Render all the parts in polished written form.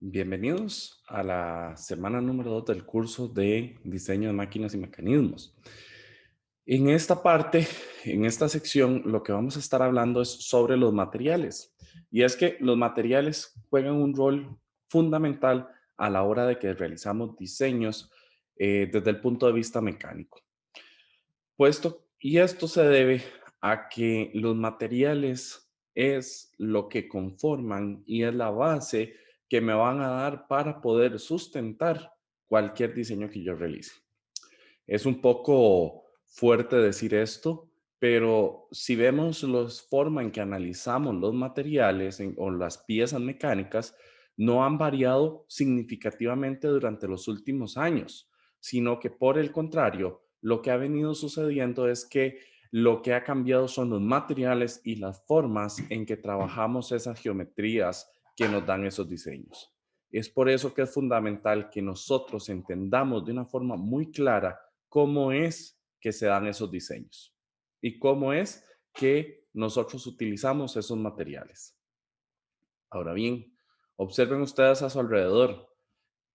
Bienvenidos a la semana número 2 del curso de diseño de máquinas y mecanismos. En esta parte, en esta sección, lo que vamos a estar hablando es sobre los materiales. Y es que los materiales juegan un rol fundamental a la hora de que realizamos diseños desde el punto de vista mecánico. Y esto se debe a que los materiales es lo que conforman y es la base que me van a dar para poder sustentar cualquier diseño que yo realice. Es un poco fuerte decir esto, pero si vemos la forma en que analizamos los materiales o las piezas mecánicas, no han variado significativamente durante los últimos años, sino que por el contrario, lo que ha venido sucediendo es que lo que ha cambiado son los materiales y las formas en que trabajamos esas geometrías que nos dan esos diseños. Es por eso que es fundamental que nosotros entendamos de una forma muy clara cómo es que se dan esos diseños y cómo es que nosotros utilizamos esos materiales. Ahora bien, observen ustedes a su alrededor.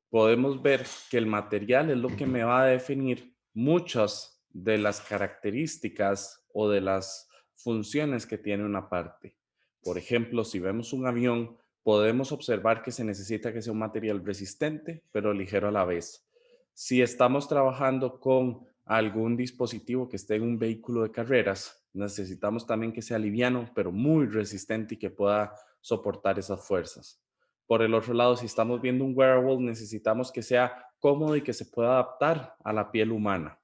Podemos ver que el material es lo que me va a definir muchas de las características o de las funciones que tiene una parte. Por ejemplo, si vemos un avión, podemos observar que se necesita que sea un material resistente, pero ligero a la vez. Si estamos trabajando con algún dispositivo que esté en un vehículo de carreras, necesitamos también que sea liviano, pero muy resistente y que pueda soportar esas fuerzas. Por el otro lado, si estamos viendo un wearable, necesitamos que sea cómodo y que se pueda adaptar a la piel humana.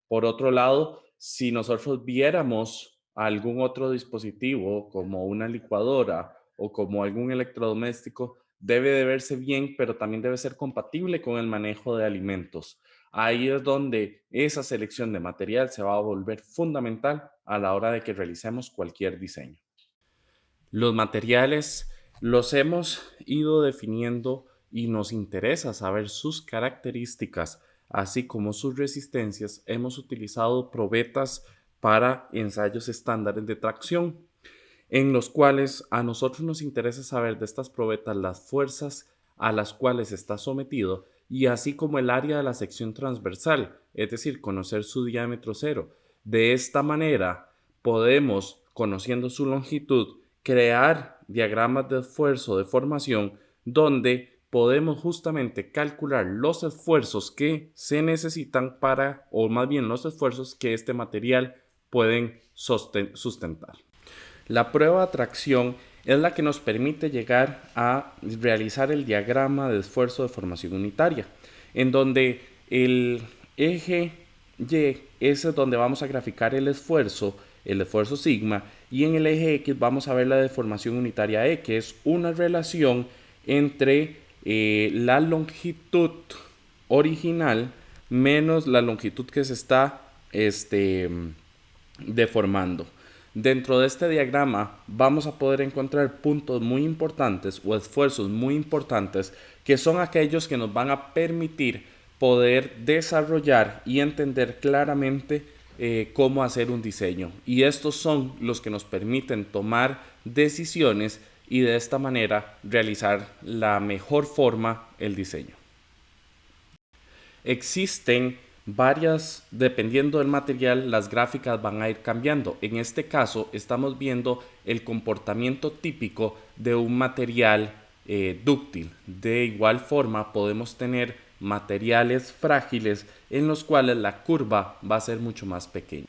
Por otro lado, si nosotros viéramos algún otro dispositivo como una licuadora o como algún electrodoméstico, debe de verse bien, pero también debe ser compatible con el manejo de alimentos. Ahí es donde esa selección de material se va a volver fundamental a la hora de que realicemos cualquier diseño. Los materiales los hemos ido definiendo y nos interesa saber sus características, así como sus resistencias. Hemos utilizado probetas para ensayos estándares de tracción, en los cuales a nosotros nos interesa saber de estas probetas las fuerzas a las cuales está sometido y así como el área de la sección transversal, es decir, conocer su diámetro cero. De esta manera podemos, conociendo su longitud, crear diagramas de esfuerzo de formación donde podemos justamente calcular los esfuerzos que se necesitan para, o más bien los esfuerzos que este material pueden sustentar. La prueba de tracción es la que nos permite llegar a realizar el diagrama de esfuerzo de formación unitaria, en donde el eje Y es donde vamos a graficar el esfuerzo sigma, y en el eje X vamos a ver la deformación unitaria E, que es una relación entre la longitud original menos la longitud que se está deformando. Dentro de este diagrama vamos a poder encontrar puntos muy importantes o esfuerzos muy importantes que son aquellos que nos van a permitir poder desarrollar y entender claramente cómo hacer un diseño. Y estos son los que nos permiten tomar decisiones y de esta manera realizar la mejor forma el diseño. Existen varias, dependiendo del material, las gráficas van a ir cambiando. En este caso, estamos viendo el comportamiento típico de un material dúctil. De igual forma, podemos tener materiales frágiles en los cuales la curva va a ser mucho más pequeña.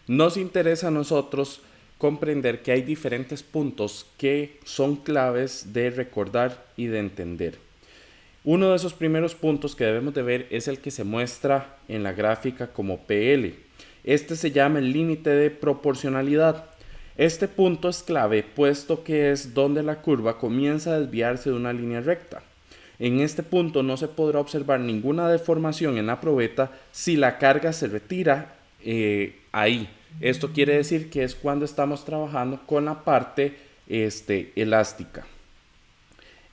Nos interesa a nosotros comprender que hay diferentes puntos que son claves de recordar y de entender. Uno de esos primeros puntos que debemos de ver es el que se muestra en la gráfica como PL. Este se llama el límite de proporcionalidad. Este punto es clave puesto que es donde la curva comienza a desviarse de una línea recta. En este punto no se podrá observar ninguna deformación en la probeta si la carga se retira ahí. Esto quiere decir que es cuando estamos trabajando con la parte elástica.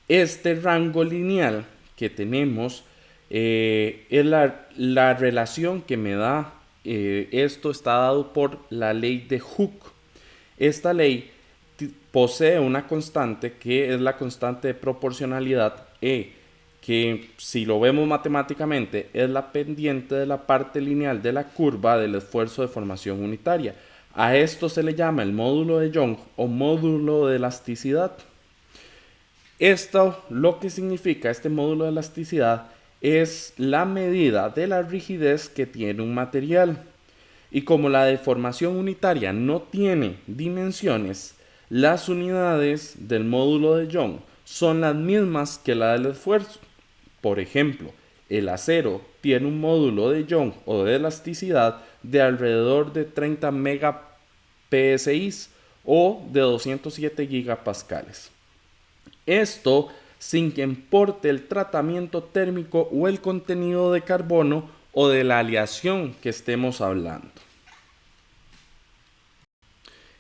Este rango lineal que tenemos es la relación que me da, esto está dado por la ley de Hooke. Esta ley posee una constante que es la constante de proporcionalidad E, que si lo vemos matemáticamente es la pendiente de la parte lineal de la curva del esfuerzo de formación unitaria. A esto se le llama el módulo de Young o módulo de elasticidad. Esto lo que significa este módulo de elasticidad es la medida de la rigidez que tiene un material. Y como la deformación unitaria no tiene dimensiones, las unidades del módulo de Young son las mismas que la del esfuerzo. Por ejemplo, el acero tiene un módulo de Young o de elasticidad de alrededor de 30 megapsi o de 207 gigapascales. Esto sin que importe el tratamiento térmico o el contenido de carbono o de la aleación que estemos hablando.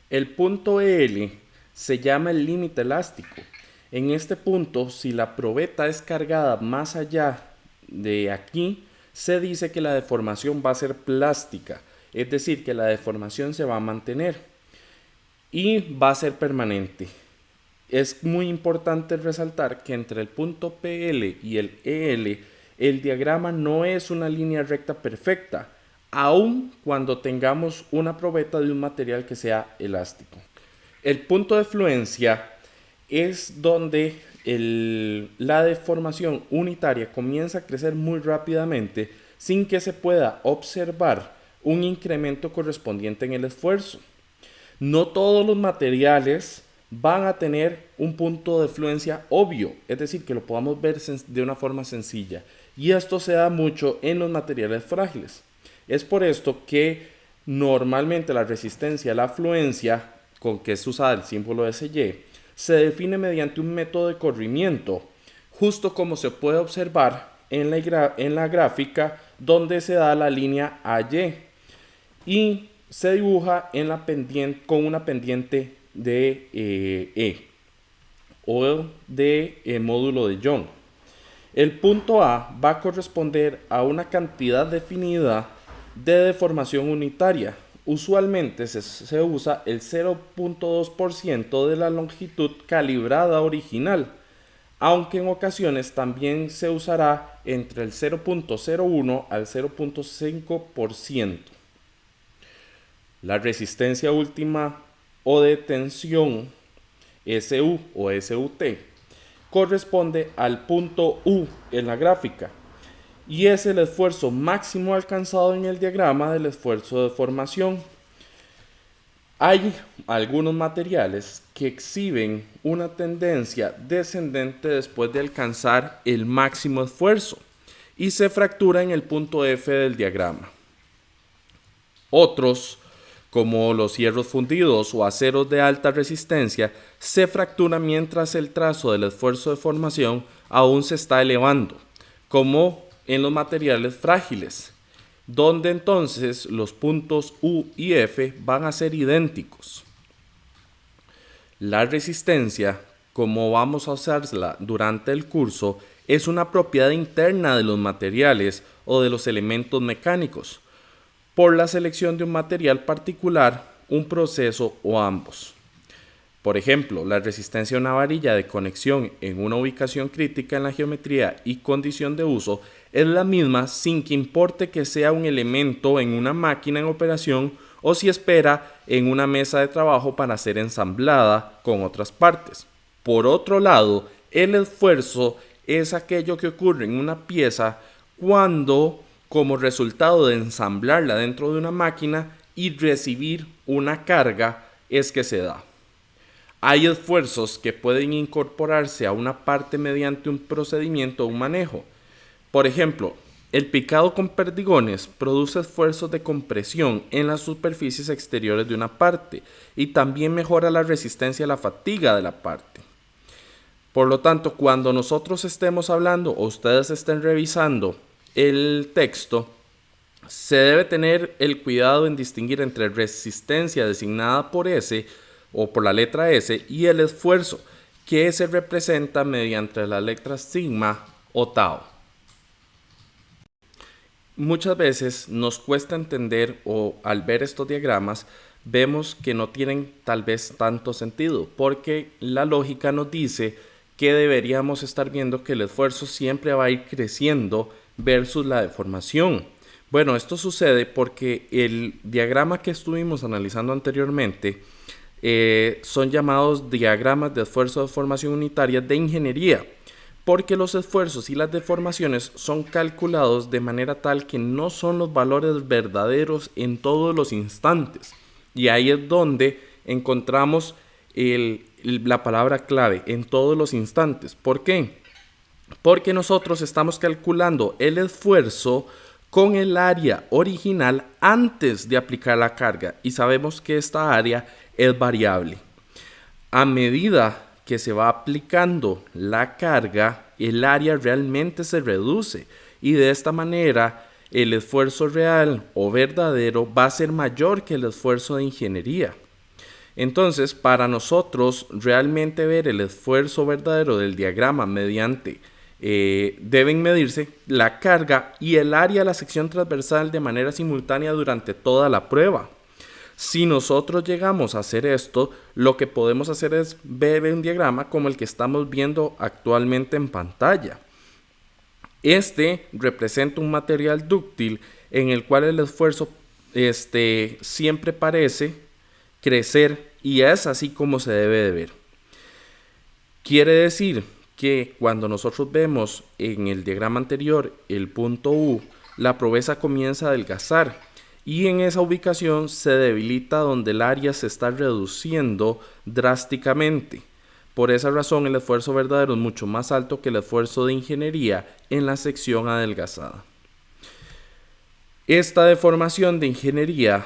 El punto EL se llama el límite elástico. En este punto, si la probeta es cargada más allá de aquí, se dice que la deformación va a ser plástica, es decir, que la deformación se va a mantener y va a ser permanente. Es muy importante resaltar que entre el punto PL y el EL, el diagrama no es una línea recta perfecta, aun cuando tengamos una probeta de un material que sea elástico. El punto de fluencia es donde la deformación unitaria comienza a crecer muy rápidamente sin que se pueda observar un incremento correspondiente en el esfuerzo. No todos los materiales van a tener un punto de fluencia obvio, es decir, que lo podamos ver de una forma sencilla. Y esto se da mucho en los materiales frágiles. Es por esto que normalmente la resistencia a la fluencia, con que es usada el símbolo SY, se define mediante un método de corrimiento, justo como se puede observar en la gráfica donde se da la línea AY y se dibuja en la pendiente, con una pendiente de E o de módulo de Young. El punto A va a corresponder a una cantidad definida de deformación unitaria. Usualmente se usa el 0.2% de la longitud calibrada original, aunque en ocasiones también se usará entre el 0.01 al 0.5%. La resistencia última o de tensión SU o SUT corresponde al punto U en la gráfica y es el esfuerzo máximo alcanzado en el diagrama del esfuerzo de formación. Hay algunos materiales que exhiben una tendencia descendente después de alcanzar el máximo esfuerzo y se fractura en el punto F del diagrama. Otros, como los hierros fundidos o aceros de alta resistencia, se fracturan mientras el trazo del esfuerzo de formación aún se está elevando, como en los materiales frágiles, donde entonces los puntos U y F van a ser idénticos. La resistencia, como vamos a usarla durante el curso, es una propiedad interna de los materiales o de los elementos mecánicos, por la selección de un material particular, un proceso o ambos. Por ejemplo, la resistencia a una varilla de conexión en una ubicación crítica en la geometría y condición de uso es la misma sin que importe que sea un elemento en una máquina en operación o si espera en una mesa de trabajo para ser ensamblada con otras partes. Por otro lado, el esfuerzo es aquello que ocurre en una pieza cuando, como resultado de ensamblarla dentro de una máquina y recibir una carga, es que se da. Hay esfuerzos que pueden incorporarse a una parte mediante un procedimiento o un manejo. Por ejemplo, el picado con perdigones produce esfuerzos de compresión en las superficies exteriores de una parte y también mejora la resistencia a la fatiga de la parte. Por lo tanto, cuando nosotros estemos hablando o ustedes estén revisando el texto, se debe tener el cuidado en distinguir entre resistencia designada por S o por la letra S y el esfuerzo que se representa mediante las letras sigma o tau. Muchas veces nos cuesta entender o al ver estos diagramas vemos que no tienen tal vez tanto sentido, porque la lógica nos dice que deberíamos estar viendo que el esfuerzo siempre va a ir creciendo versus la deformación. Bueno, esto sucede porque el diagrama que estuvimos analizando anteriormente son llamados diagramas de esfuerzo de formación unitaria de ingeniería, porque los esfuerzos y las deformaciones son calculados de manera tal que no son los valores verdaderos en todos los instantes. Y ahí es donde encontramos la palabra clave, en todos los instantes. ¿Por qué? Porque nosotros estamos calculando el esfuerzo con el área original antes de aplicar la carga y sabemos que esta área es variable. A medida que se va aplicando la carga, el área realmente se reduce y de esta manera el esfuerzo real o verdadero va a ser mayor que el esfuerzo de ingeniería. Entonces, para nosotros realmente ver el esfuerzo verdadero del diagrama mediante deben medirse la carga y el área de la sección transversal de manera simultánea durante toda la prueba. Si nosotros llegamos a hacer esto, lo que podemos hacer es ver un diagrama como el que estamos viendo actualmente en pantalla. Este representa un material dúctil en el cual el esfuerzo siempre parece crecer y es así como se debe de ver. Quiere decir que cuando nosotros vemos en el diagrama anterior el punto U, la proveza comienza a adelgazar y en esa ubicación se debilita donde el área se está reduciendo drásticamente. Por esa razón el esfuerzo verdadero es mucho más alto que el esfuerzo de ingeniería en la sección adelgazada. Esta deformación de ingeniería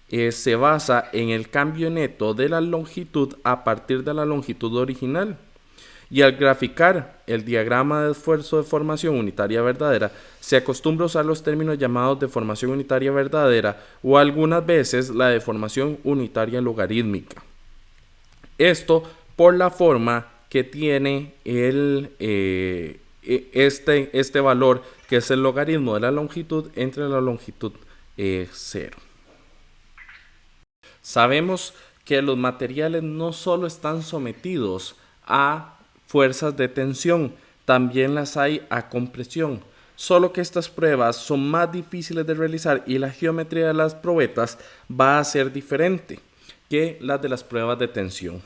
se basa en el cambio neto de la longitud a partir de la longitud original. Y al graficar el diagrama de esfuerzo de formación unitaria verdadera, se acostumbra a usar los términos llamados deformación unitaria verdadera o algunas veces la deformación unitaria logarítmica. Esto por la forma que tiene este valor, que es el logaritmo de la longitud entre la longitud 0. Sabemos que los materiales no solo están sometidos a fuerzas de tensión, también las hay a compresión. Solo que estas pruebas son más difíciles de realizar y la geometría de las probetas va a ser diferente que las de las pruebas de tensión.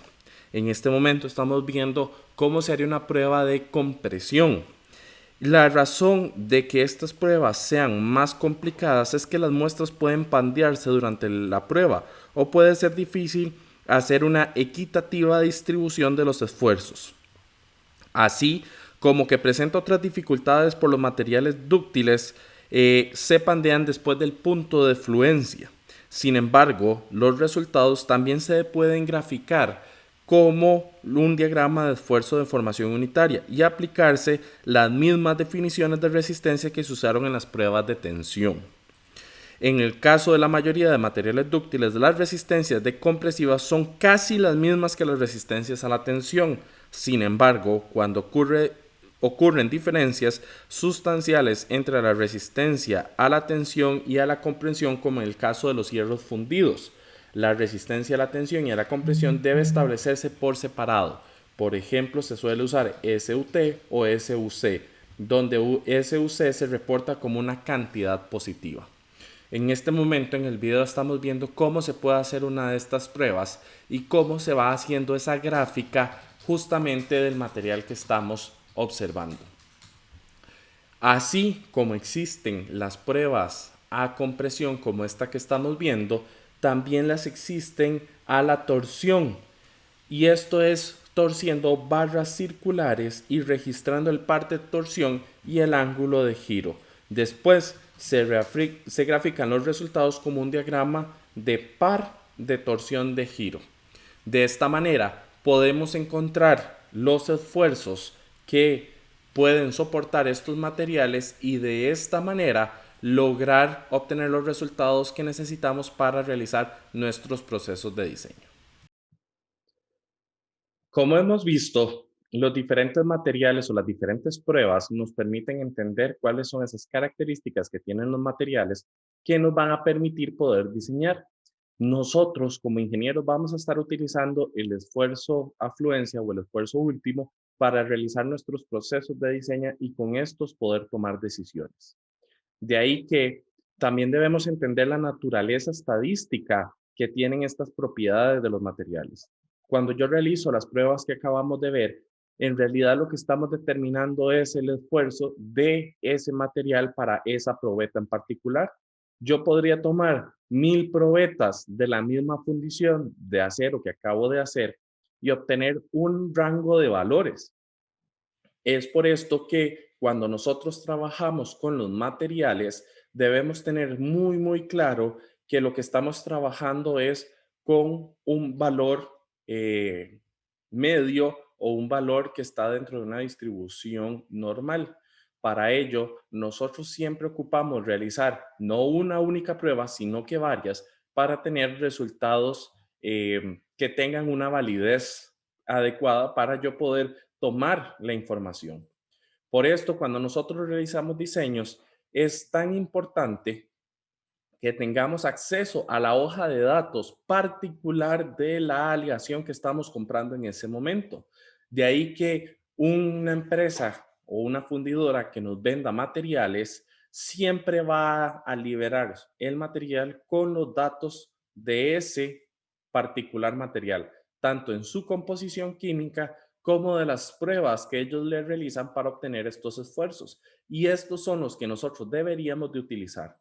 En este momento estamos viendo cómo se haría una prueba de compresión. La razón de que estas pruebas sean más complicadas es que las muestras pueden pandearse durante la prueba o puede ser difícil hacer una equitativa distribución de los esfuerzos. Así como que presenta otras dificultades por los materiales dúctiles, se pandean después del punto de fluencia. Sin embargo, los resultados también se pueden graficar como un diagrama de esfuerzo de formación unitaria y aplicarse las mismas definiciones de resistencia que se usaron en las pruebas de tensión. En el caso de la mayoría de materiales dúctiles, las resistencias de compresiva son casi las mismas que las resistencias a la tensión. Sin embargo, cuando ocurren diferencias sustanciales entre la resistencia a la tensión y a la compresión, como en el caso de los hierros fundidos, la resistencia a la tensión y a la compresión debe establecerse por separado. Por ejemplo, se suele usar SUT o SUC, donde SUC se reporta como una cantidad positiva. En este momento en el video estamos viendo cómo se puede hacer una de estas pruebas y cómo se va haciendo esa gráfica justamente del material que estamos observando. Así como existen las pruebas a compresión como esta que estamos viendo, también las existen a la torsión. Y esto es torciendo barras circulares y registrando el parte de torsión y el ángulo de giro. Después se grafican los resultados como un diagrama de par de torsión de giro. De esta manera podemos encontrar los esfuerzos que pueden soportar estos materiales y de esta manera lograr obtener los resultados que necesitamos para realizar nuestros procesos de diseño. Como hemos visto, los diferentes materiales o las diferentes pruebas nos permiten entender cuáles son esas características que tienen los materiales que nos van a permitir poder diseñar. Nosotros como ingenieros vamos a estar utilizando el esfuerzo afluencia o el esfuerzo último para realizar nuestros procesos de diseño y con estos poder tomar decisiones. De ahí que también debemos entender la naturaleza estadística que tienen estas propiedades de los materiales. Cuando yo realizo las pruebas que acabamos de ver, en realidad lo que estamos determinando es el esfuerzo de ese material para esa probeta en particular. Yo podría tomar 1000 probetas de la misma fundición de acero que acabo de hacer y obtener un rango de valores. Es por esto que cuando nosotros trabajamos con los materiales, debemos tener muy claro que lo que estamos trabajando es con un valor medio o un valor que está dentro de una distribución normal. Para ello, nosotros siempre ocupamos realizar no una única prueba, sino que varias para tener resultados que tengan una validez adecuada para yo poder tomar la información. Por esto, cuando nosotros realizamos diseños, es tan importante que tengamos acceso a la hoja de datos particular de la aleación que estamos comprando en ese momento. De ahí que una empresa o una fundidora que nos venda materiales siempre va a liberar el material con los datos de ese particular material, tanto en su composición química como de las pruebas que ellos le realizan para obtener estos esfuerzos. Y estos son los que nosotros deberíamos de utilizar.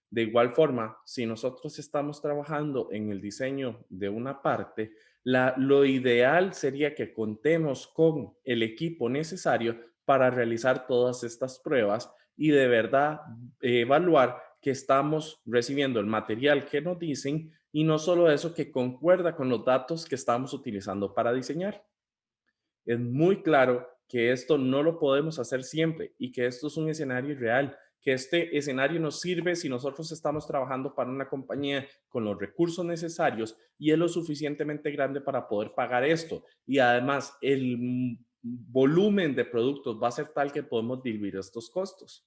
De igual forma, si nosotros estamos trabajando en el diseño de una parte, lo ideal sería que contemos con el equipo necesario para realizar todas estas pruebas y de verdad evaluar que estamos recibiendo el material que nos dicen y no solo eso, que concuerda con los datos que estamos utilizando para diseñar. Es muy claro que esto no lo podemos hacer siempre y que esto es un escenario real, que este escenario nos sirve si nosotros estamos trabajando para una compañía con los recursos necesarios y es lo suficientemente grande para poder pagar esto. Y además el volumen de productos va a ser tal que podemos diluir estos costos.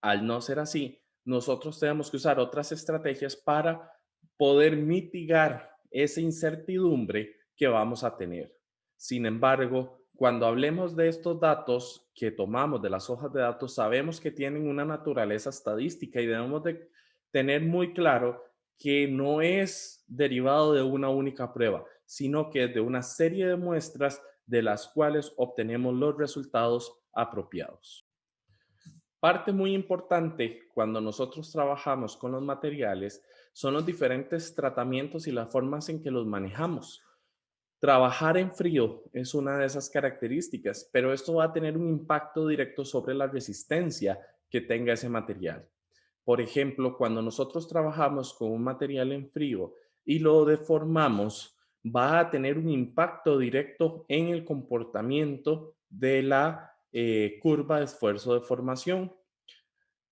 Al no ser así, nosotros tenemos que usar otras estrategias para poder mitigar esa incertidumbre que vamos a tener. Sin embargo, cuando hablemos de estos datos que tomamos de las hojas de datos, sabemos que tienen una naturaleza estadística y debemos de tener muy claro que no es derivado de una única prueba, sino que es de una serie de muestras de las cuales obtenemos los resultados apropiados. Parte muy importante cuando nosotros trabajamos con los materiales son los diferentes tratamientos y las formas en que los manejamos. Trabajar en frío es una de esas características, pero esto va a tener un impacto directo sobre la resistencia que tenga ese material. Por ejemplo, cuando nosotros trabajamos con un material en frío y lo deformamos, va a tener un impacto directo en el comportamiento de la curva de esfuerzo de formación.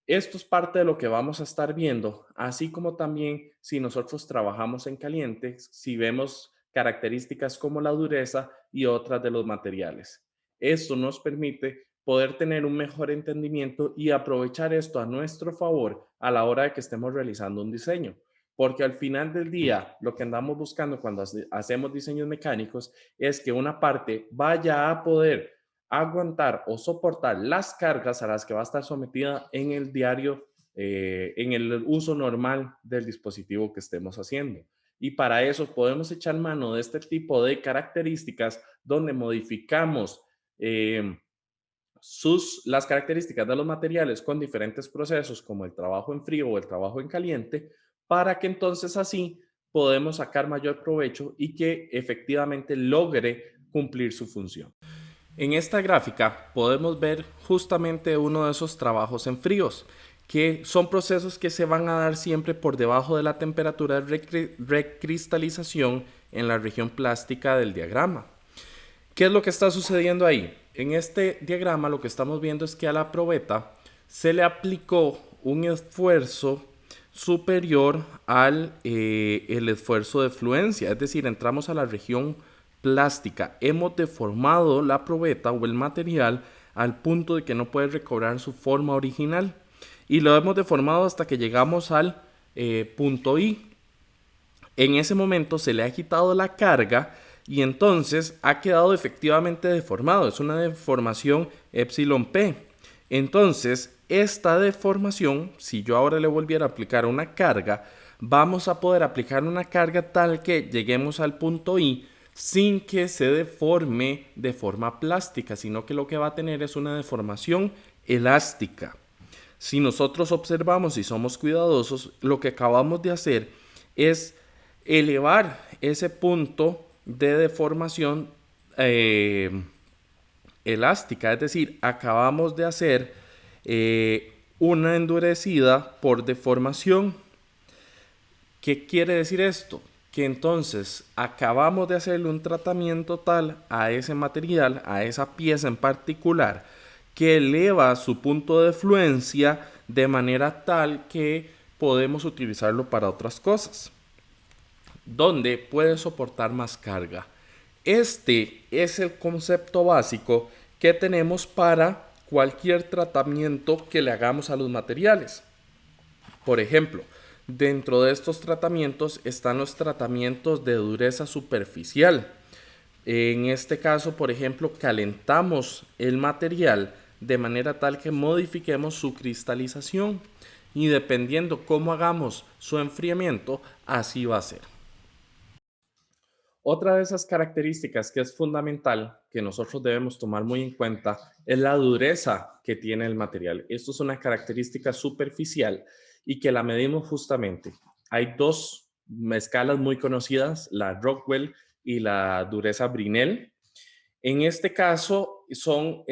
Esto es parte de lo que vamos a estar viendo, así como también si nosotros trabajamos en caliente, si vemos características como la dureza y otras de los materiales. Esto nos permite poder tener un mejor entendimiento y aprovechar esto a nuestro favor a la hora de que estemos realizando un diseño. Porque al final del día, lo que andamos buscando cuando hacemos diseños mecánicos es que una parte vaya a poder aguantar o soportar las cargas a las que va a estar sometida en el diario, en el uso normal del dispositivo que estemos haciendo. Y para eso podemos echar mano de este tipo de características donde modificamos las características de los materiales con diferentes procesos como el trabajo en frío o el trabajo en caliente, para que entonces así podemos sacar mayor provecho y que efectivamente logre cumplir su función. En esta gráfica podemos ver justamente uno de esos trabajos en fríos, que son procesos que se van a dar siempre por debajo de la temperatura de recristalización en la región plástica del diagrama. ¿Qué es lo que está sucediendo ahí? En este diagrama lo que estamos viendo es que a la probeta se le aplicó un esfuerzo superior al el esfuerzo de fluencia, es decir, entramos a la región plástica, hemos deformado la probeta o el material al punto de que no puede recobrar su forma original y lo hemos deformado hasta que llegamos al punto I. En ese momento se le ha quitado la carga y entonces ha quedado efectivamente deformado. Es una deformación epsilon P. Entonces, esta deformación, si yo ahora le volviera a aplicar una carga, vamos a poder aplicar una carga tal que lleguemos al punto I sin que se deforme de forma plástica, sino que lo que va a tener es una deformación elástica. Si nosotros observamos y somos cuidadosos, lo que acabamos de hacer es elevar ese punto de deformación elástica, es decir, acabamos de hacer una endurecida por deformación. ¿Qué quiere decir esto? Que entonces acabamos de hacerle un tratamiento tal a ese material, a esa pieza en particular, que eleva su punto de fluencia de manera tal que podemos utilizarlo para otras cosas, donde puede soportar más carga. Este es el concepto básico que tenemos para cualquier tratamiento que le hagamos a los materiales. Por ejemplo, dentro de estos tratamientos están los tratamientos de dureza superficial. En este caso, por ejemplo, calentamos el material de manera tal que modifiquemos su cristalización y dependiendo cómo hagamos su enfriamiento, así va a ser. Otra de esas características que es fundamental, que nosotros debemos tomar muy en cuenta, es la dureza que tiene el material. Esto es una característica superficial y que la medimos justamente. Hay dos escalas muy conocidas, la Rockwell y la dureza Brinell. En este caso, son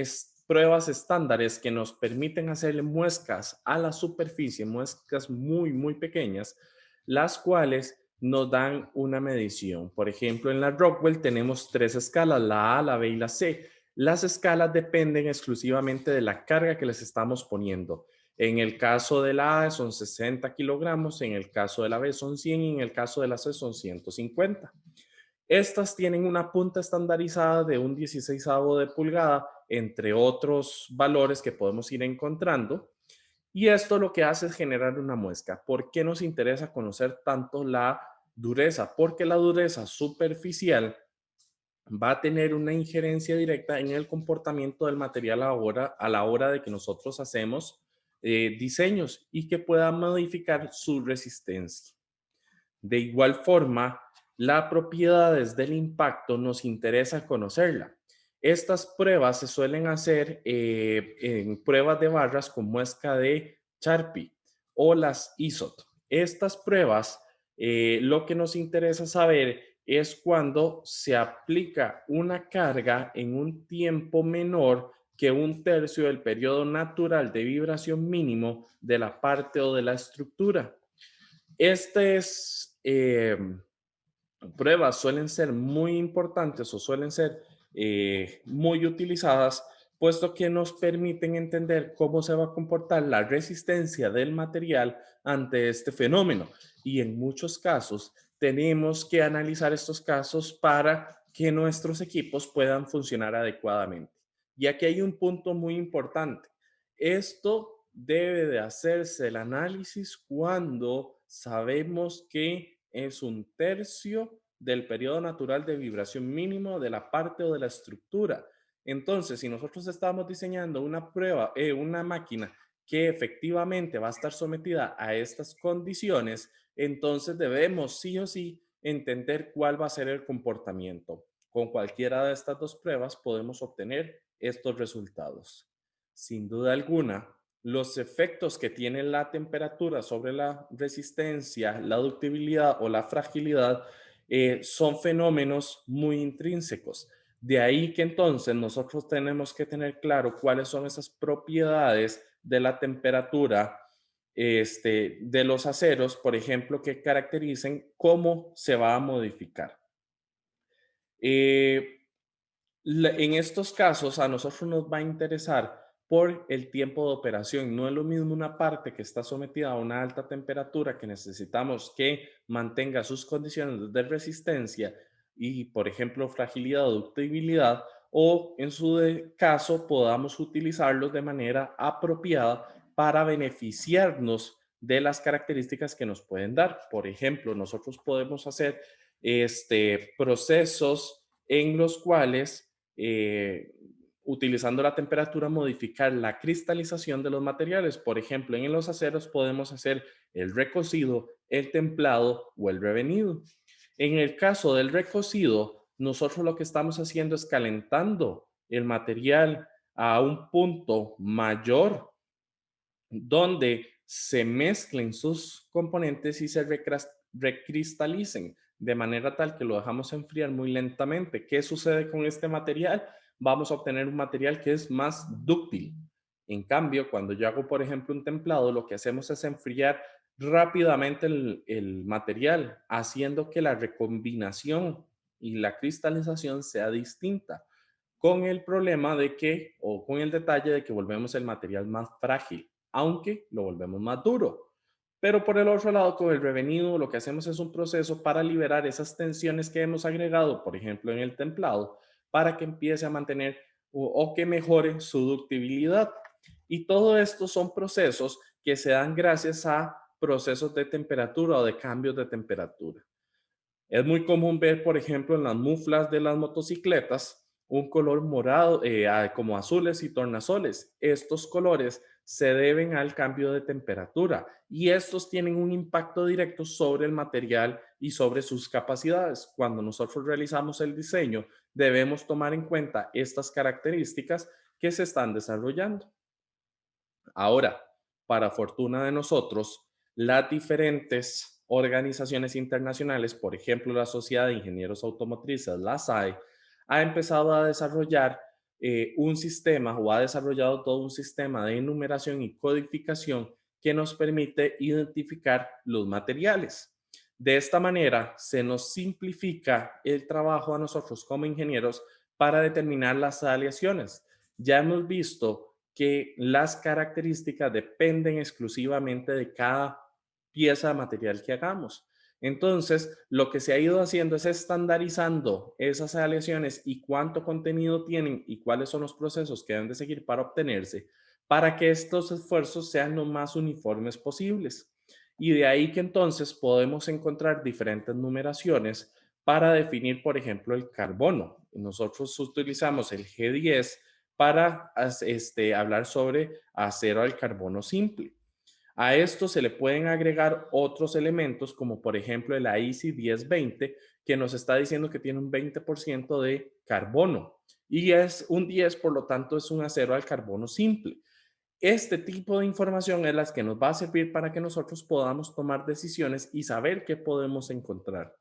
pruebas estándares que nos permiten hacerle muescas a la superficie, muescas muy, muy pequeñas, las cuales nos dan una medición. Por ejemplo, en la Rockwell tenemos tres escalas, la A, la B y la C. Las escalas dependen exclusivamente de la carga que les estamos poniendo. En el caso de la A son 60 kilogramos, en el caso de la B son 100 y en el caso de la C son 150. Estas tienen una punta estandarizada de un 16 de pulgada, entre otros valores que podemos ir encontrando. Y esto lo que hace es generar una muesca. ¿Por qué nos interesa conocer tanto la dureza? Porque la dureza superficial va a tener una injerencia directa en el comportamiento del material a la hora de que nosotros hacemos diseños y que pueda modificar su resistencia. De igual forma, las propiedades del impacto nos interesa conocerla. Estas pruebas se suelen hacer en pruebas de barras con muesca de Charpy o las ISOT. Estas pruebas, lo que nos interesa saber es cuando se aplica una carga en un tiempo menor que un tercio del periodo natural de vibración mínimo de la parte o de la estructura. Estas pruebas suelen ser muy importantes o suelen ser muy utilizadas, puesto que nos permiten entender cómo se va a comportar la resistencia del material ante este fenómeno. Y en muchos casos tenemos que analizar estos casos para que nuestros equipos puedan funcionar adecuadamente. Y aquí hay un punto muy importante. Esto debe de hacerse el análisis cuando sabemos que es un tercio del periodo natural de vibración mínimo de la parte o de la estructura. Entonces, si nosotros estamos diseñando una prueba, una máquina que efectivamente va a estar sometida a estas condiciones, entonces debemos sí o sí entender cuál va a ser el comportamiento. Con cualquiera de estas dos pruebas podemos obtener estos resultados. Sin duda alguna, los efectos que tiene la temperatura sobre la resistencia, la ductibilidad o la fragilidad son fenómenos muy intrínsecos. De ahí que entonces nosotros tenemos que tener claro cuáles son esas propiedades de la temperatura de los aceros, por ejemplo, que caractericen cómo se va a modificar. Eh, en estos casos a nosotros nos va a interesar por el tiempo de operación. No es lo mismo una parte que está sometida a una alta temperatura que necesitamos que mantenga sus condiciones de resistencia y, por ejemplo, fragilidad o ductibilidad, o en su caso podamos utilizarlos de manera apropiada para beneficiarnos de las características que nos pueden dar. Por ejemplo, nosotros podemos hacer procesos en los cuales, utilizando la temperatura, modificar la cristalización de los materiales. Por ejemplo, en los aceros podemos hacer el recocido, el templado o el revenido. En el caso del recocido, nosotros lo que estamos haciendo es calentando el material a un punto mayor donde se mezclen sus componentes y se recristalicen de manera tal que lo dejamos enfriar muy lentamente. ¿Qué sucede con este material? Vamos a obtener un material que es más dúctil. En cambio, cuando yo hago, por ejemplo, un templado, lo que hacemos es enfriar rápidamente el material, haciendo que la recombinación y la cristalización sea distinta, con el problema de que, o con el detalle de que volvemos el material más frágil, aunque lo volvemos más duro. Pero por el otro lado, con el revenido, lo que hacemos es un proceso para liberar esas tensiones que hemos agregado, por ejemplo, en el templado, para que empiece a mantener o que mejore su ductibilidad. Y todo esto son procesos que se dan gracias a procesos de temperatura o de cambios de temperatura. Es muy común ver, por ejemplo, en las muflas de las motocicletas un color morado, como azules y tornasoles. Estos colores se deben al cambio de temperatura y estos tienen un impacto directo sobre el material y sobre sus capacidades. Cuando nosotros realizamos el diseño, debemos tomar en cuenta estas características que se están desarrollando. Ahora, para fortuna de nosotros, las diferentes organizaciones internacionales, por ejemplo, la Sociedad de Ingenieros Automotrices, la SAE, ha empezado a desarrollar un sistema o ha desarrollado todo un sistema de enumeración y codificación que nos permite identificar los materiales. De esta manera, se nos simplifica el trabajo a nosotros como ingenieros para determinar las aleaciones. Ya hemos visto que las características dependen exclusivamente de cada pieza de material que hagamos. Entonces, lo que se ha ido haciendo es estandarizando esas aleaciones y cuánto contenido tienen y cuáles son los procesos que deben de seguir para obtenerse, para que estos esfuerzos sean lo más uniformes posibles. Y de ahí que entonces podemos encontrar diferentes numeraciones para definir, por ejemplo, el carbono. Nosotros utilizamos el G10 para hablar sobre acero al carbono simple. A esto se le pueden agregar otros elementos, como por ejemplo el AISI 1020, que nos está diciendo que tiene un 20% de carbono y es un 10, por lo tanto es un acero al carbono simple. Este tipo de información es la que nos va a servir para que nosotros podamos tomar decisiones y saber qué podemos encontrar.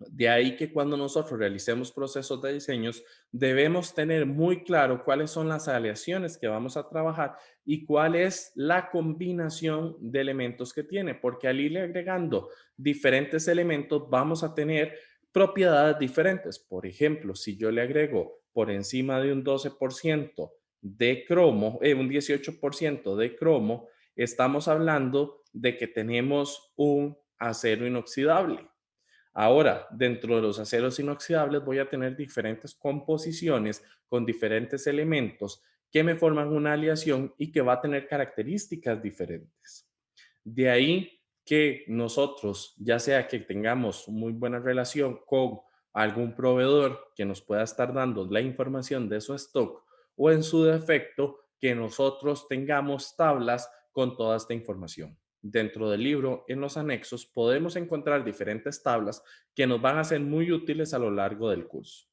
De ahí que cuando nosotros realicemos procesos de diseños, debemos tener muy claro cuáles son las aleaciones que vamos a trabajar y cuál es la combinación de elementos que tiene, porque al irle agregando diferentes elementos vamos a tener propiedades diferentes. Por ejemplo, si yo le agrego por encima de un 12% de cromo, un 18% de cromo, estamos hablando de que tenemos un acero inoxidable. Ahora, dentro de los aceros inoxidables voy a tener diferentes composiciones con diferentes elementos que me forman una aleación y que va a tener características diferentes. De ahí que nosotros, ya sea que tengamos muy buena relación con algún proveedor que nos pueda estar dando la información de su stock o en su defecto que nosotros tengamos tablas con toda esta información. Dentro del libro, en los anexos, podemos encontrar diferentes tablas que nos van a ser muy útiles a lo largo del curso.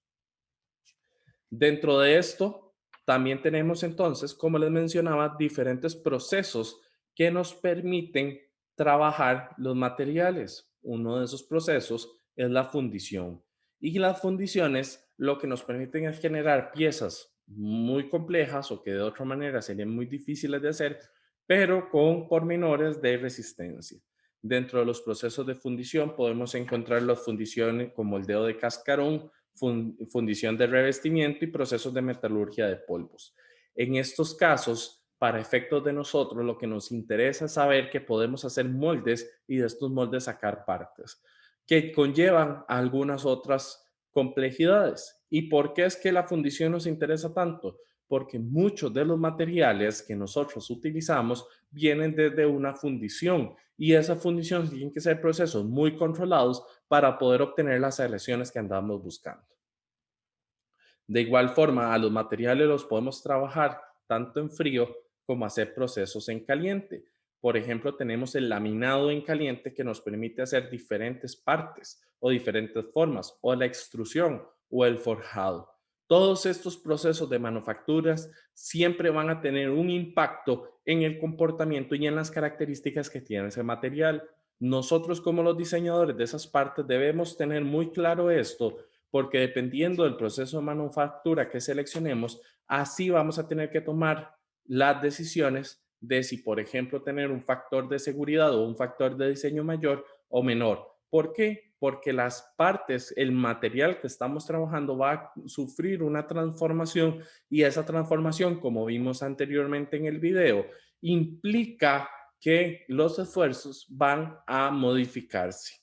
Dentro de esto, también tenemos entonces, como les mencionaba, diferentes procesos que nos permiten trabajar los materiales. Uno de esos procesos es la fundición. Y las fundiciones lo que nos permiten es generar piezas muy complejas o que de otra manera serían muy difíciles de hacer, pero con pormenores de resistencia. Dentro de los procesos de fundición podemos encontrar las fundiciones como el dedo de cascarón, fundición de revestimiento y procesos de metalurgia de polvos. En estos casos, para efectos de nosotros, lo que nos interesa es saber que podemos hacer moldes y de estos moldes sacar partes, que conllevan algunas otras complejidades. ¿Y por qué es que la fundición nos interesa tanto? porque muchos de los materiales que nosotros utilizamos vienen desde una fundición y esa fundición tiene que ser procesos muy controlados para poder obtener las aleaciones que andamos buscando. De igual forma, a los materiales los podemos trabajar tanto en frío como hacer procesos en caliente. Por ejemplo, tenemos el laminado en caliente que nos permite hacer diferentes partes o diferentes formas, o la extrusión o el forjado. Todos estos procesos de manufacturas siempre van a tener un impacto en el comportamiento y en las características que tiene ese material. Nosotros como los diseñadores de esas partes debemos tener muy claro esto porque dependiendo del proceso de manufactura que seleccionemos, así vamos a tener que tomar las decisiones de si, por ejemplo, tener un factor de seguridad o un factor de diseño mayor o menor. ¿Por qué? Porque las partes, el material que estamos trabajando va a sufrir una transformación y esa transformación, como vimos anteriormente en el video, implica que los esfuerzos van a modificarse.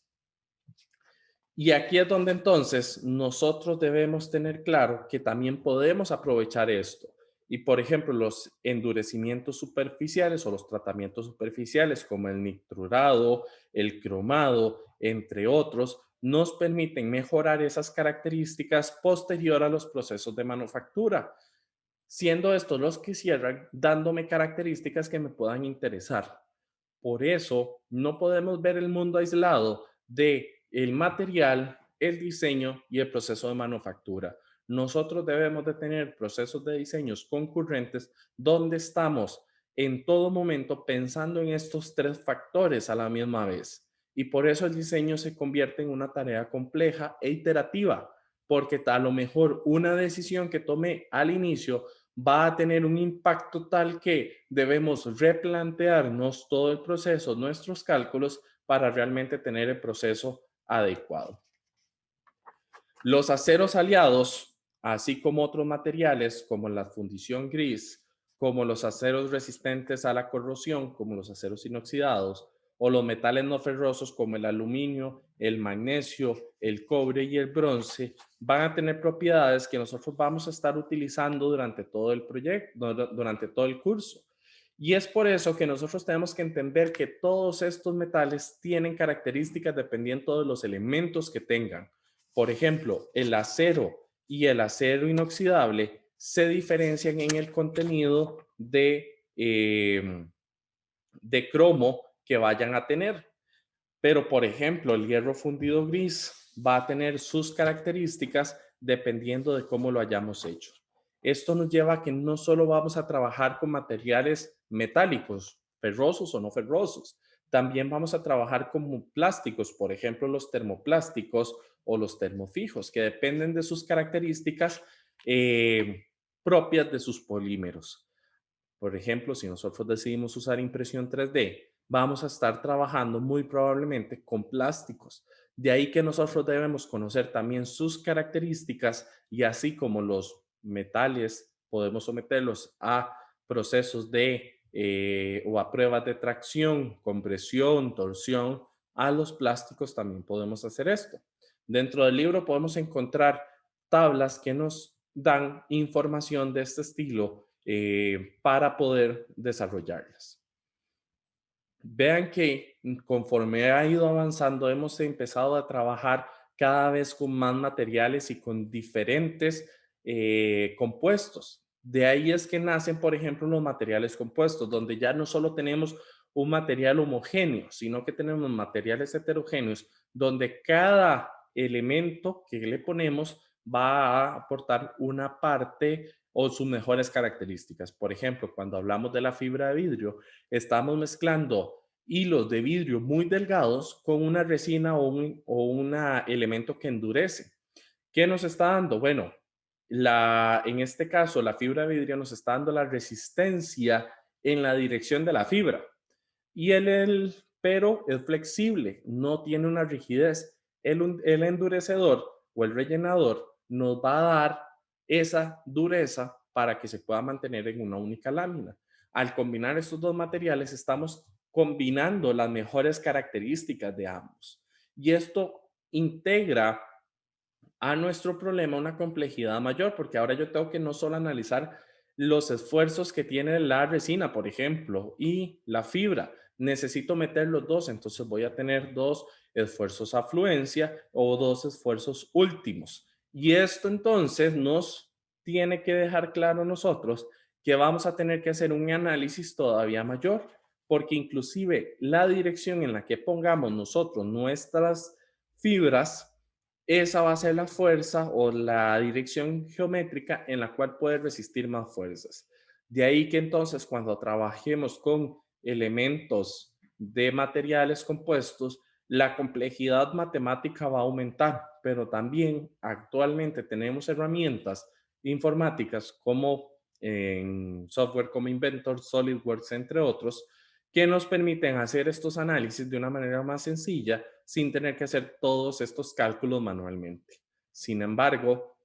Y aquí es donde entonces nosotros debemos tener claro que también podemos aprovechar esto. Y por ejemplo, los endurecimientos superficiales o los tratamientos superficiales como el nitrurado, el cromado, entre otros, nos permiten mejorar esas características posterior a los procesos de manufactura, siendo estos los que cierran dándome características que me puedan interesar. Por eso no podemos ver el mundo aislado de el material, el diseño y el proceso de manufactura. Nosotros debemos de tener procesos de diseños concurrentes donde estamos en todo momento pensando en estos tres factores a la misma vez. Y por eso el diseño se convierte en una tarea compleja e iterativa, porque a lo mejor una decisión que tome al inicio va a tener un impacto tal que debemos replantearnos todo el proceso, nuestros cálculos, para realmente tener el proceso adecuado. Los aceros aliados, así como otros materiales como la fundición gris, como los aceros resistentes a la corrosión, como los aceros inoxidados, o los metales no ferrosos como el aluminio, el magnesio, el cobre y el bronce, van a tener propiedades que nosotros vamos a estar utilizando durante todo el proyecto, durante todo el curso. Y es por eso que nosotros tenemos que entender que todos estos metales tienen características dependiendo de los elementos que tengan. Por ejemplo, el acero y el acero inoxidable se diferencian en el contenido de cromo que vayan a tener. Pero, por ejemplo, el hierro fundido gris va a tener sus características dependiendo de cómo lo hayamos hecho. Esto nos lleva a que no solo vamos a trabajar con materiales metálicos, ferrosos o no ferrosos, también vamos a trabajar con plásticos, por ejemplo, los termoplásticos o los termofijos, que dependen de sus características propias de sus polímeros. Por ejemplo, si nosotros decidimos usar impresión 3D, vamos a estar trabajando muy probablemente con plásticos. De ahí que nosotros debemos conocer también sus características y así como los metales, podemos someterlos a procesos o a pruebas de tracción, compresión, torsión. A los plásticos también podemos hacer esto. Dentro del libro podemos encontrar tablas que nos dan información de este estilo para poder desarrollarlas. Vean que conforme ha ido avanzando, hemos empezado a trabajar cada vez con más materiales y con diferentes compuestos. De ahí es que nacen, por ejemplo, los materiales compuestos, donde ya no solo tenemos un material homogéneo, sino que tenemos materiales heterogéneos, donde cada elemento que le ponemos va a aportar una parte o sus mejores características. Por ejemplo, cuando hablamos de la fibra de vidrio, estamos mezclando hilos de vidrio muy delgados con una resina o un elemento que endurece. ¿Qué nos está dando? Bueno, en este caso, la fibra de vidrio nos está dando la resistencia en la dirección de la fibra. Y pero es flexible, no tiene una rigidez. El endurecedor o el rellenador nos va a dar esa dureza para que se pueda mantener en una única lámina. Al combinar estos dos materiales, estamos combinando las mejores características de ambos. Y esto integra a nuestro problema una complejidad mayor, porque ahora yo tengo que no solo analizar los esfuerzos que tiene la resina, por ejemplo, y la fibra. Necesito meter los dos, entonces voy a tener dos esfuerzos a fluencia o dos esfuerzos últimos. Y esto entonces nos tiene que dejar claro a nosotros que vamos a tener que hacer un análisis todavía mayor, porque inclusive la dirección en la que pongamos nosotros nuestras fibras, esa va a ser la fuerza o la dirección geométrica en la cual puede resistir más fuerzas. De ahí que entonces cuando trabajemos con elementos de materiales compuestos, la complejidad matemática va a aumentar, pero también actualmente tenemos herramientas informáticas como en software como Inventor, SolidWorks, entre otros, que nos permiten hacer estos análisis de una manera más sencilla sin tener que hacer todos estos cálculos manualmente. Sin embargo,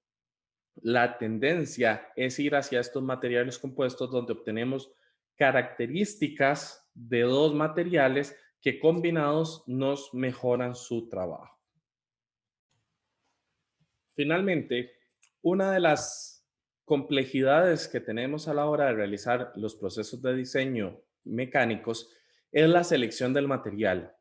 la tendencia es ir hacia estos materiales compuestos donde obtenemos características de dos materiales que combinados nos mejoran su trabajo. Finalmente, una de las complejidades que tenemos a la hora de realizar los procesos de diseño mecánicos es la selección del material,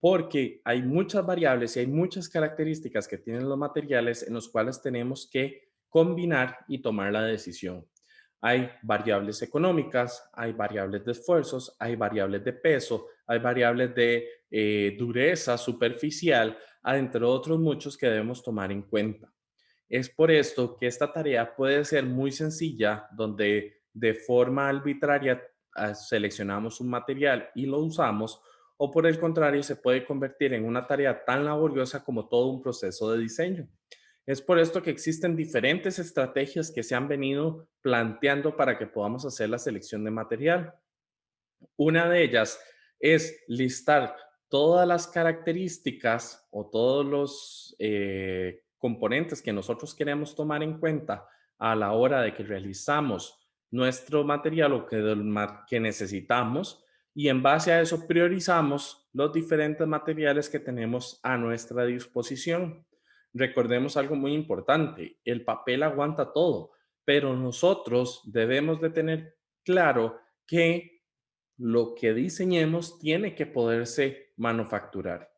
porque hay muchas variables y hay muchas características que tienen los materiales en los cuales tenemos que combinar y tomar la decisión. Hay variables económicas, hay variables de esfuerzos, hay variables de peso, hay variables de dureza superficial, entre otros muchos que debemos tomar en cuenta. Es por esto que esta tarea puede ser muy sencilla, donde de forma arbitraria seleccionamos un material y lo usamos, o por el contrario, se puede convertir en una tarea tan laboriosa como todo un proceso de diseño. Es por esto que existen diferentes estrategias que se han venido planteando para que podamos hacer la selección de material. Una de ellas es listar todas las características o todos los componentes que nosotros queremos tomar en cuenta a la hora de que realizamos nuestro material o que necesitamos, y en base a eso priorizamos los diferentes materiales que tenemos a nuestra disposición. Recordemos algo muy importante: el papel aguanta todo, pero nosotros debemos de tener claro que lo que diseñemos tiene que poderse manufacturar.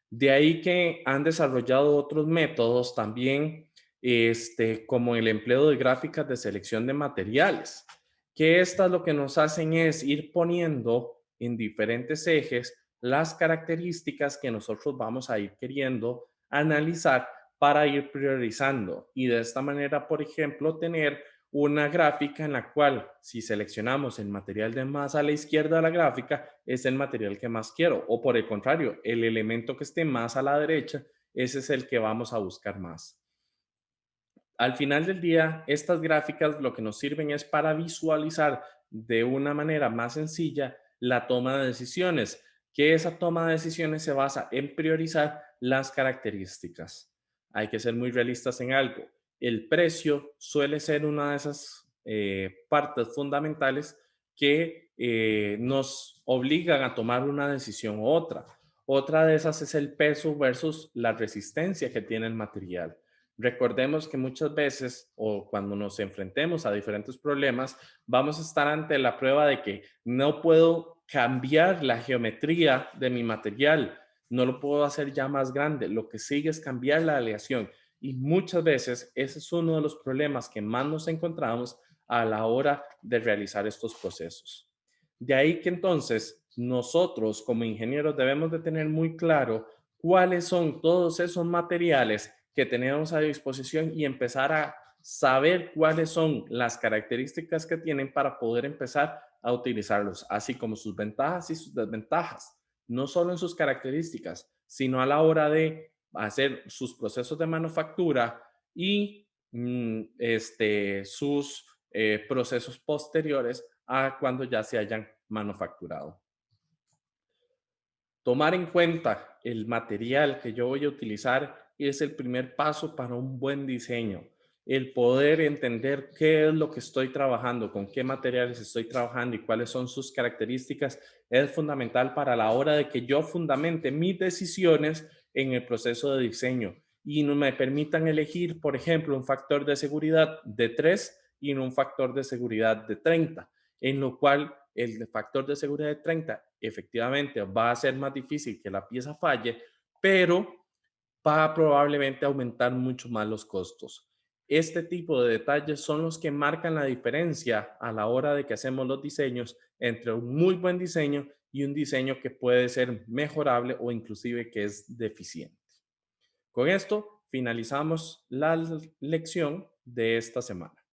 De ahí que han desarrollado otros métodos también, como el empleo de gráficas de selección de materiales, que estas lo que nos hacen es ir poniendo en diferentes ejes las características que nosotros vamos a ir queriendo analizar para ir priorizando y de esta manera, por ejemplo, tener una gráfica en la cual si seleccionamos el material de más a la izquierda de la gráfica es el material que más quiero, o por el contrario, el elemento que esté más a la derecha, ese es el que vamos a buscar más. Al final del día, estas gráficas lo que nos sirven es para visualizar de una manera más sencilla la toma de decisiones, que esa toma de decisiones se basa en priorizar las características. Hay que ser muy realistas en algo. El precio suele ser una de esas partes fundamentales que nos obligan a tomar una decisión u otra. Otra de esas es el peso versus la resistencia que tiene el material. Recordemos que muchas veces o cuando nos enfrentemos a diferentes problemas, vamos a estar ante la prueba de que no puedo cambiar la geometría de mi material, no lo puedo hacer ya más grande, lo que sigue es cambiar la aleación. Y muchas veces ese es uno de los problemas que más nos encontramos a la hora de realizar estos procesos. De ahí que entonces nosotros como ingenieros debemos de tener muy claro cuáles son todos esos materiales que tenemos a disposición y empezar a saber cuáles son las características que tienen para poder empezar a utilizarlos, así como sus ventajas y sus desventajas, no solo en sus características, sino a la hora de hacer sus procesos de manufactura y sus procesos posteriores a cuando ya se hayan manufacturado. Tomar en cuenta el material que yo voy a utilizar es el primer paso para un buen diseño. El poder entender qué es lo que estoy trabajando, con qué materiales estoy trabajando y cuáles son sus características es fundamental para la hora de que yo fundamente mis decisiones en el proceso de diseño y no me permitan elegir, por ejemplo, un factor de seguridad de 3 y un factor de seguridad de 30, en lo cual el factor de seguridad de 30 efectivamente va a ser más difícil que la pieza falle, pero va a probablemente aumentar mucho más los costos. Este tipo de detalles son los que marcan la diferencia a la hora de que hacemos los diseños entre un muy buen diseño y un diseño que puede ser mejorable o inclusive que es deficiente. Con esto finalizamos la lección de esta semana.